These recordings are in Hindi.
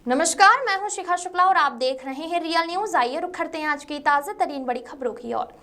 नमस्कार, मैं हूं शिखा शुक्ला और आप देख रहे हैं रियल न्यूज। आइए रुक करते हैं आज की ताजा तरीन बड़ी खबरों की ओर।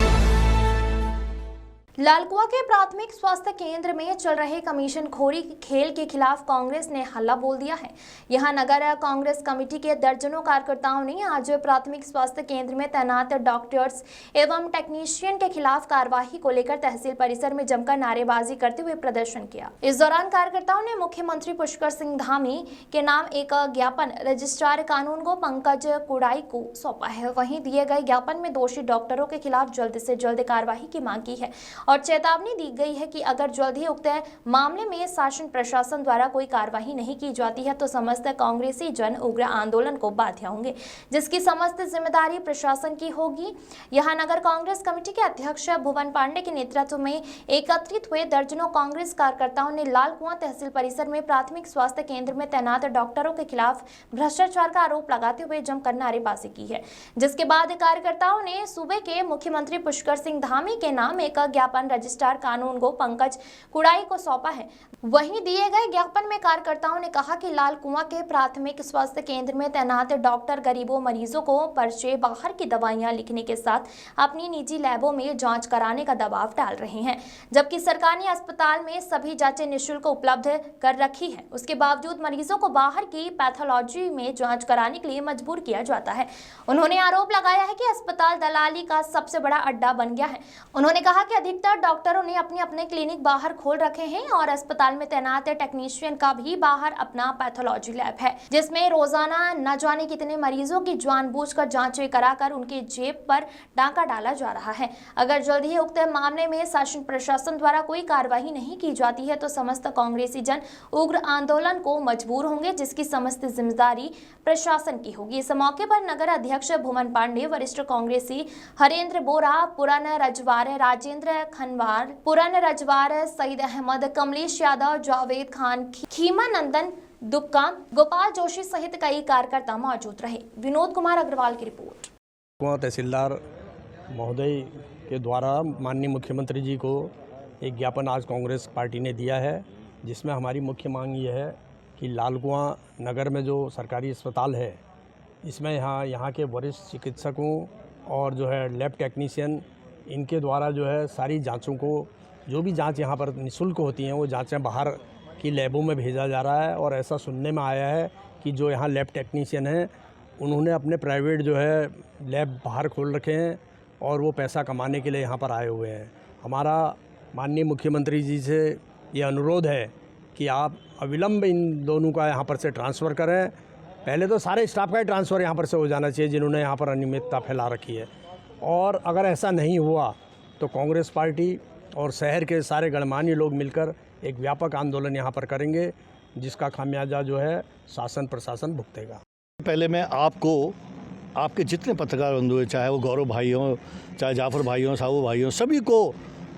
लालकुआं के प्राथमिक स्वास्थ्य केंद्र में चल रहे कमीशन खोरी खेल के खिलाफ कांग्रेस ने हल्ला बोल दिया है। यहां नगर कांग्रेस कमेटी के दर्जनों कार्यकर्ताओं ने आज प्राथमिक स्वास्थ्य केंद्र में तैनात डॉक्टर्स एवं टेक्नीशियन के खिलाफ कार्रवाई को लेकर तहसील परिसर में जमकर नारेबाजी करते हुए प्रदर्शन किया। इस दौरान कार्यकर्ताओं ने मुख्यमंत्री पुष्कर सिंह धामी के नाम एक ज्ञापन रजिस्ट्रार कानून को पंकज कुड़ाई को सौंपा है। वहीं दिए गए ज्ञापन में दोषी डॉक्टरों के खिलाफ जल्द से जल्द कार्रवाई की मांग की है और चेतावनी दी गई है कि अगर जल्द ही उक्त मामले में शासन प्रशासन द्वारा कोई कार्रवाई नहीं की जाती है तो समस्त कांग्रेसी जन उग्र आंदोलन को बाध्य होंगे, जिसकी समस्त जिम्मेदारी प्रशासन की होगी। यहां नगर कांग्रेस कमेटी के अध्यक्ष भुवन पांडे के नेतृत्व में एकत्रित हुए दर्जनों कांग्रेस कार्यकर्ताओं ने लालकुआं तहसील परिसर में प्राथमिक स्वास्थ्य केंद्र में तैनात डॉक्टरों के खिलाफ भ्रष्टाचार का आरोप लगाते हुए जमकर नारेबाजी की है, जिसके बाद कार्यकर्ताओं ने सूबे के मुख्यमंत्री पुष्कर सिंह धामी के नाम एक ज्ञापन रजिस्ट्रार कानून को पंकज कुड़ाई को सौंपा है। वहीं दिए गए ज्ञापन में कार्यकर्ताओं ने कहा कि लालकुआं के प्राथमिक स्वास्थ्य केंद्र में तैनात डॉक्टर गरीबों मरीजों को पर्चे बाहर की दवाइयां लिखने के साथ अपनी निजी लैबों में जांच कराने का दबाव डाल रहे हैं, जबकि सरकारी अस्पताल में सभी जांचें निःशुल्क उपलब्ध कर रखी है। उसके बावजूद मरीजों को बाहर की पैथोलॉजी में जांच कराने के लिए मजबूर किया जाता है। उन्होंने आरोप लगाया है कि अस्पताल दलाली का सबसे बड़ा अड्डा बन गया है। उन्होंने कहा कि अधिकतर डॉक्टरों ने अपने क्लिनिक बाहर खोल रखे हैं और अस्पताल में तैनात टेक्नीशियन का भी बाहर अपना पैथोलॉजी लैब है, जिसमें रोजाना न जाने कितने मरीजों की जानबूझकर जांचें कराकर उनकी जेब पर डाका डाला जा रहा है। अगर जल्द ही उक्त मामले में शासन प्रशासन द्वारा कोई कार्रवाई नहीं की जाती है तो समस्त कांग्रेसी जन उग्र आंदोलन को मजबूर होंगे, जिसकी समस्त जिम्मेदारी प्रशासन की होगी। इस मौके पर नगर अध्यक्ष भुवन पांडे, वरिष्ठ कांग्रेसी हरेंद्र बोरा, पुरान रजवार राजेंद्र खनवार, पुरान रजवार सईद अहमद, कमलेश यादव, जावेद खान, खीमा नंदन दुक्का, गोपाल जोशी सहित कई कार्यकर्ता मौजूद रहे। विनोद कुमार अग्रवाल की रिपोर्ट। तहसीलदार महोदय के द्वारा माननीय मुख्यमंत्री जी को एक ज्ञापन आज कांग्रेस पार्टी ने दिया है, जिसमें हमारी मुख्य मांग ये है कि लालकुआं नगर में जो सरकारी अस्पताल है, इसमें यहाँ के वरिष्ठ चिकित्सकों और जो है लैब टेक्नीशियन, इनके द्वारा जो है सारी जांचों को, जो भी जांच यहाँ पर निःशुल्क होती हैं, वो जांचें बाहर की लैबों में भेजा जा रहा है। और ऐसा सुनने में आया है कि जो यहाँ लैब टेक्नीशियन हैं, उन्होंने अपने प्राइवेट जो है लैब बाहर खोल रखे हैं और वो पैसा कमाने के लिए यहाँ पर आए हुए हैं। हमारा माननीय मुख्यमंत्री जी से ये अनुरोध है कि आप अविलंब इन दोनों का यहाँ पर से ट्रांसफ़र करें। पहले तो सारे स्टाफ का ही ट्रांसफ़र यहाँ पर से हो जाना चाहिए जिन्होंने यहाँ पर अनियमितता फैला रखी है, और अगर ऐसा नहीं हुआ तो कांग्रेस पार्टी और शहर के सारे गणमान्य लोग मिलकर एक व्यापक आंदोलन यहाँ पर करेंगे, जिसका खामियाजा जो है शासन प्रशासन भुगतेगा। पहले मैं आपको, आपके जितने पत्रकार बंधु हैं, चाहे वो गौरव भाई हों, चाहे जाफर भाई हों, साहू भाई हों, सभी को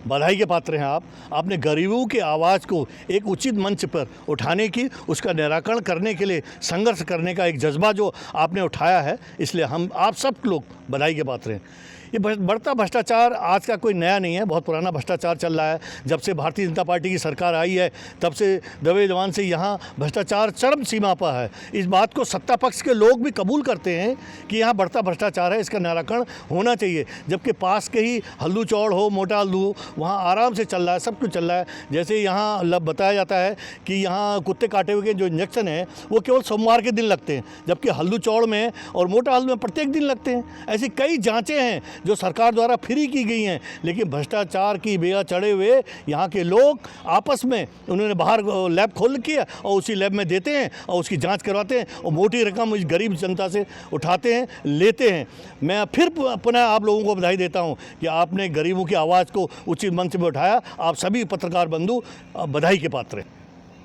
बधाई के पात्र हैं। आपने गरीबों की आवाज़ को एक उचित मंच पर उठाने की, उसका निराकरण करने के लिए संघर्ष करने का एक जज्बा जो आपने उठाया है, इसलिए हम आप सब लोग बधाई के पात्र हैं। ये बढ़ता भ्रष्टाचार आज का कोई नया नहीं है, बहुत पुराना भ्रष्टाचार चल रहा है। जब से भारतीय जनता पार्टी की सरकार आई है, तब से दबे जवान से यहाँ भ्रष्टाचार चरम सीमा पर है। इस बात को सत्ता पक्ष के लोग भी कबूल करते हैं कि यहाँ बढ़ता भ्रष्टाचार है, इसका निराकरण होना चाहिए। जबकि पास के ही हल्लू चौड़ हो, मोटा हल्लू, वहाँ आराम से चल रहा है, सब कुछ चल रहा है। जैसे यहाँ बताया जाता है कि यहाँ कुत्ते काटे हुए के जो इंजेक्शन है वो केवल सोमवार के दिन लगते हैं, जबकि हल्लू चौड़ में और मोटा हल्लू में प्रत्येक दिन लगते हैं। ऐसी कई जाँचें हैं जो सरकार द्वारा फ्री की गई हैं, लेकिन भ्रष्टाचार की बेड़ा चढ़े हुए यहाँ के लोग आपस में उन्होंने बाहर लैब खोल किया और उसी लैब में देते हैं और उसकी जांच करवाते हैं और मोटी रकम इस गरीब जनता से उठाते हैं, लेते हैं। मैं फिर पुनः आप लोगों को बधाई देता हूँ कि आपने गरीबों की आवाज़ को उचित मंच में उठाया। आप सभी पत्रकार बंधु बधाई के पात्र हैं।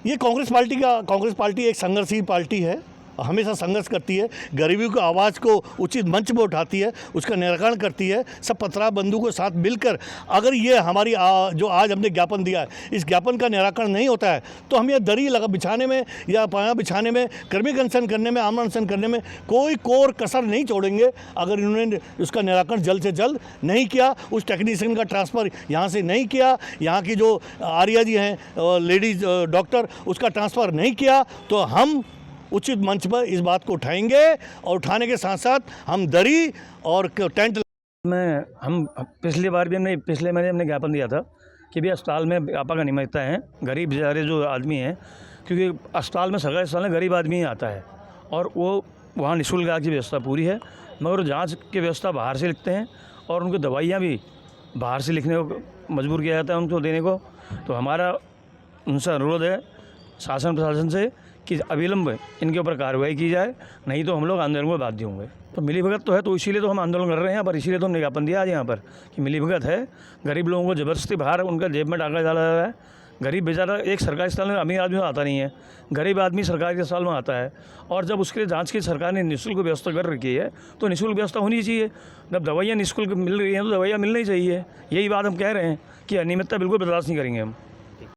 ये कांग्रेस पार्टी एक संघर्षशील पार्टी है, हमेशा संघर्ष करती है, गरीबी की आवाज़ को उचित मंच पर उठाती है, उसका निराकरण करती है। सब पत्रकार बंधु के साथ मिलकर अगर ये हमारी जो आज हमने ज्ञापन दिया है, इस ज्ञापन का निराकरण नहीं होता है तो हम ये दरी बिछाने में या पाया बिछाने में, कर्मिक अनशन करने में, आमरण अनशन करने में कोई कोर कसर नहीं छोड़ेंगे। अगर इन्होंने उसका निराकरण जल्द से जल्द नहीं किया, उस टेक्नीशियन का ट्रांसफ़र यहाँ से नहीं किया, यहाँ की जो आर्या जी हैं लेडीज़ डॉक्टर, उसका ट्रांसफ़र नहीं किया, तो हम उचित मंच पर इस बात को उठाएंगे और उठाने के साथ साथ हम दरी और टेंट हम पिछली बार भी हमने पिछले महीने हमने ज्ञापन दिया था कि भी अस्पताल में व्यापक अनियमितता है, गरीब बेचारे जो आदमी हैं, क्योंकि अस्पताल में सरकारी अस्पताल में गरीब आदमी ही आता है और वो वहाँ निःशुल्क इलाज की व्यवस्था पूरी है, मगर जांच की व्यवस्था बाहर से लिखते हैं और उनको दवाइयाँ भी बाहर से लिखने को मजबूर किया जाता है उनको देने को। तो हमारा उनसे अनुरोध है शासन प्रशासन से कि अविलंब इनके ऊपर कार्रवाई की जाए, नहीं तो हम लोग आंदोलन को बाध्य होंगे। तो मिलीभगत तो है, तो इसीलिए तो हम आंदोलन कर रहे हैं यहाँ पर, इसीलिए तो हमने ज्ञापन दिया आज यहाँ पर कि मिलीभगत है, गरीब लोगों को ज़बरदस्ती बाहर उनका जेब में डाला जा रहा है। गरीब बेचारा एक सरकारी अस्पताल में अमीर आदमी आता नहीं है, गरीब आदमी सरकारी अस्पताल में आता है, और जब उसके लिए जांच की सरकार ने निःशुल्क व्यवस्था कर रखी है तो निःशुल्क व्यवस्था होनी चाहिए। जब दवाइयाँ निःशुल्क मिल रही हैं तो दवाइयाँ मिलनी चाहिए। यही बात हम कह रहे हैं कि अनियमितता बिल्कुल बर्दाश्त नहीं करेंगे हम।